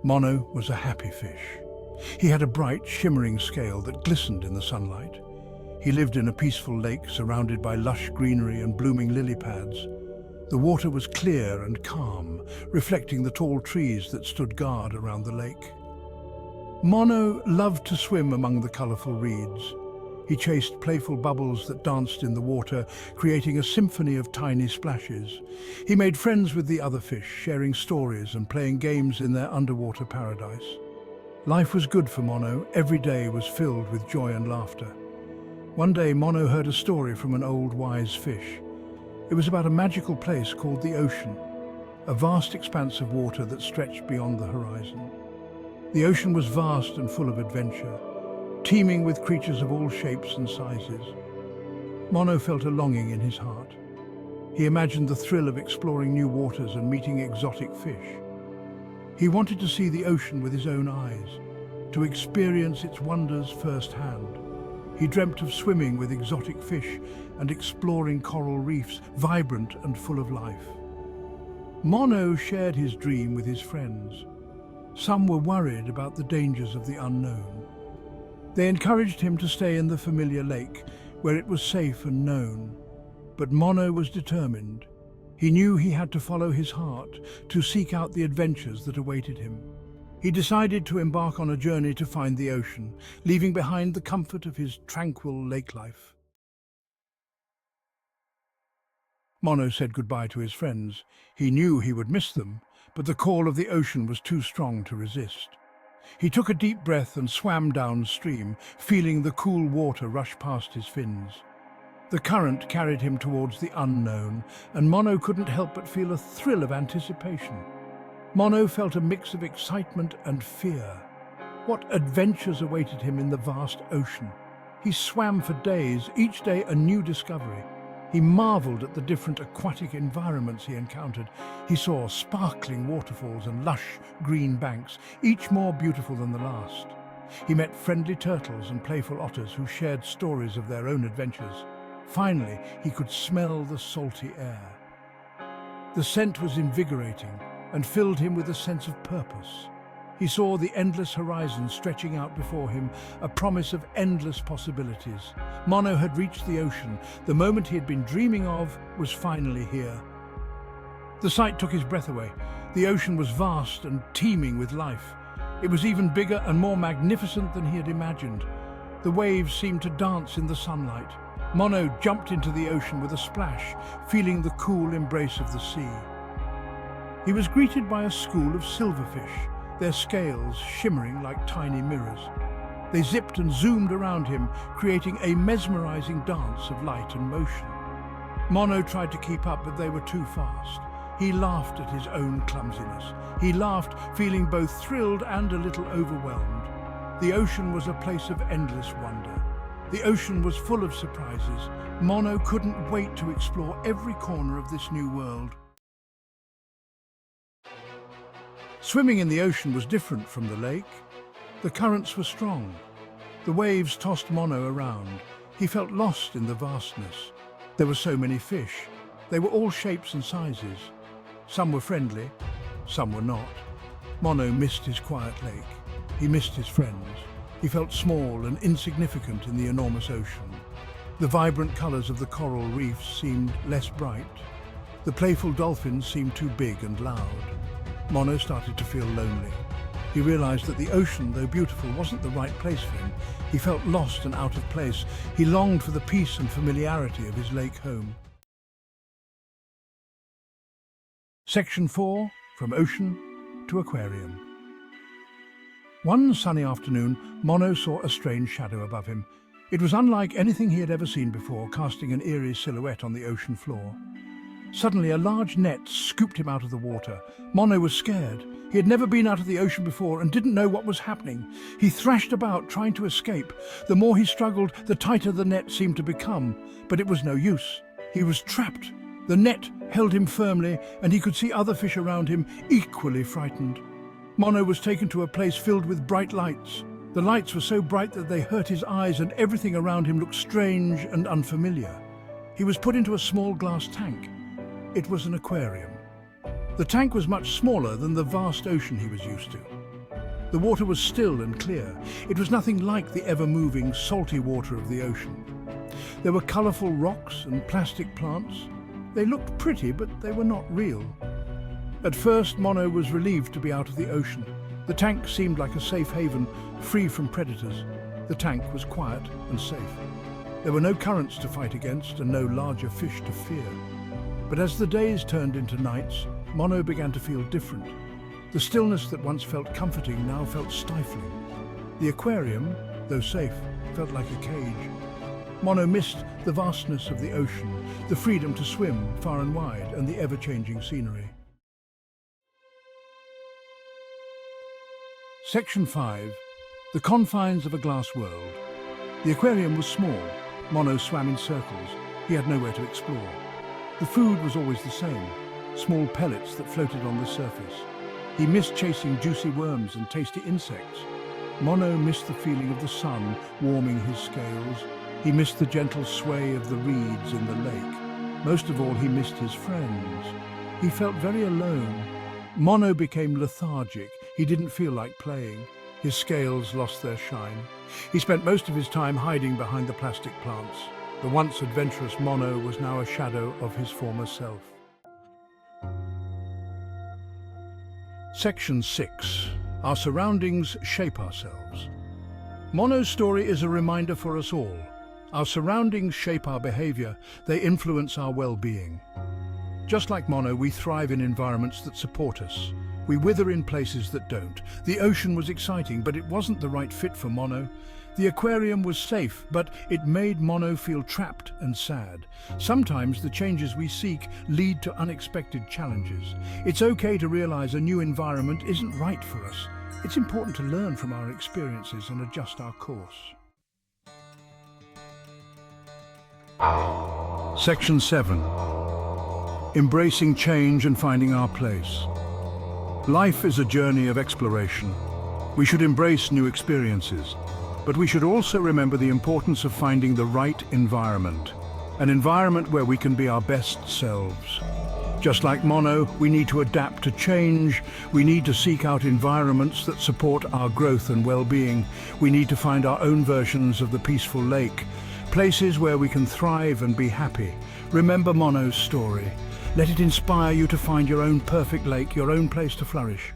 Mono was a happy fish. He had a bright, shimmering scale that glistened in the sunlight. He lived in a peaceful lake surrounded by lush greenery and blooming lily pads. The water was clear and calm, reflecting the tall trees that stood guard around the lake. Mono loved to swim among the colourful reeds. He chased playful bubbles that danced in the water, creating a symphony of tiny splashes. He made friends with the other fish, sharing stories and playing games in their underwater paradise. Life was good for Mono. Every day was filled with joy and laughter. One day, Mono heard a story from an old wise fish. It was about a magical place called the ocean, a vast expanse of water that stretched beyond the horizon. The ocean was vast and full of adventure, teeming with creatures of all shapes and sizes. Mono felt a longing in his heart. He imagined the thrill of exploring new waters and meeting exotic fish. He wanted to see the ocean with his own eyes, to experience its wonders firsthand. He dreamt of swimming with exotic fish and exploring coral reefs, vibrant and full of life. Mono shared his dream with his friends. Some were worried about the dangers of the unknown. They encouraged him to stay in the familiar lake, where it was safe and known. But Mono was determined. He knew he had to follow his heart, to seek out the adventures that awaited him. He decided to embark on a journey to find the ocean, leaving behind the comfort of his tranquil lake life. Mono said goodbye to his friends. He knew he would miss them, but the call of the ocean was too strong to resist. He took a deep breath and swam downstream, feeling the cool water rush past his fins. The current carried him towards the unknown, and Mono couldn't help but feel a thrill of anticipation. Mono felt a mix of excitement and fear. What adventures awaited him in the vast ocean? He swam for days, each day a new discovery. He marveled at the different aquatic environments he encountered. He saw sparkling waterfalls and lush green banks, each more beautiful than the last. He met friendly turtles and playful otters who shared stories of their own adventures. Finally, he could smell the salty air. The scent was invigorating and filled him with a sense of purpose. He saw the endless horizon stretching out before him, a promise of endless possibilities. Mono had reached the ocean. The moment he had been dreaming of was finally here. The sight took his breath away. The ocean was vast and teeming with life. It was even bigger and more magnificent than he had imagined. The waves seemed to dance in the sunlight. Mono jumped into the ocean with a splash, feeling the cool embrace of the sea. He was greeted by a school of silverfish, their scales shimmering like tiny mirrors. They zipped and zoomed around him, creating a mesmerizing dance of light and motion. Mono tried to keep up, but they were too fast. He laughed at his own clumsiness. He laughed, feeling both thrilled and a little overwhelmed. The ocean was a place of endless wonder. The ocean was full of surprises. Mono couldn't wait to explore every corner of this new world. Swimming in the ocean was different from the lake. The currents were strong. The waves tossed Mono around. He felt lost in the vastness. There were so many fish. They were all shapes and sizes. Some were friendly, some were not. Mono missed his quiet lake. He missed his friends. He felt small and insignificant in the enormous ocean. The vibrant colors of the coral reefs seemed less bright. The playful dolphins seemed too big and loud. Mono started to feel lonely. He realized that the ocean, though beautiful, wasn't the right place for him. He felt lost and out of place. He longed for the peace and familiarity of his lake home. Section 4, From Ocean to Aquarium. One sunny afternoon, Mono saw a strange shadow above him. It was unlike anything he had ever seen before, casting an eerie silhouette on the ocean floor. Suddenly, a large net scooped him out of the water. Mono was scared. He had never been out of the ocean before and didn't know what was happening. He thrashed about, trying to escape. The more he struggled, the tighter the net seemed to become. But it was no use. He was trapped. The net held him firmly, and he could see other fish around him, equally frightened. Mono was taken to a place filled with bright lights. The lights were so bright that they hurt his eyes, and everything around him looked strange and unfamiliar. He was put into a small glass tank. It was an aquarium. The tank was much smaller than the vast ocean he was used to. The water was still and clear. It was nothing like the ever-moving, salty water of the ocean. There were colourful rocks and plastic plants. They looked pretty, but they were not real. At first, Mono was relieved to be out of the ocean. The tank seemed like a safe haven, free from predators. The tank was quiet and safe. There were no currents to fight against and no larger fish to fear. But as the days turned into nights, Mono began to feel different. The stillness that once felt comforting now felt stifling. The aquarium, though safe, felt like a cage. Mono missed the vastness of the ocean, the freedom to swim far and wide, and the ever-changing scenery. Section 5. The confines of a glass world. The aquarium was small. Mono swam in circles. He had nowhere to explore. The food was always the same, small pellets that floated on the surface. He missed chasing juicy worms and tasty insects. Mono missed the feeling of the sun warming his scales. He missed the gentle sway of the reeds in the lake. Most of all, he missed his friends. He felt very alone. Mono became lethargic. He didn't feel like playing. His scales lost their shine. He spent most of his time hiding behind the plastic plants. The once adventurous Mono was now a shadow of his former self. Section 6. Our surroundings shape ourselves. Mono's story is a reminder for us all. Our surroundings shape our behavior. They influence our well-being. Just like Mono, we thrive in environments that support us. We wither in places that don't. The ocean was exciting, but it wasn't the right fit for Mono. The aquarium was safe, but it made Mono feel trapped and sad. Sometimes the changes we seek lead to unexpected challenges. It's okay to realize a new environment isn't right for us. It's important to learn from our experiences and adjust our course. Section 7. Embracing change and finding our place. Life is a journey of exploration. We should embrace new experiences, but we should also remember the importance of finding the right environment, an environment where we can be our best selves. Just like Mono, we need to adapt to change. We need to seek out environments that support our growth and well-being. We need to find our own versions of the peaceful lake, places where we can thrive and be happy. Remember Mono's story. Let it inspire you to find your own perfect lake, your own place to flourish.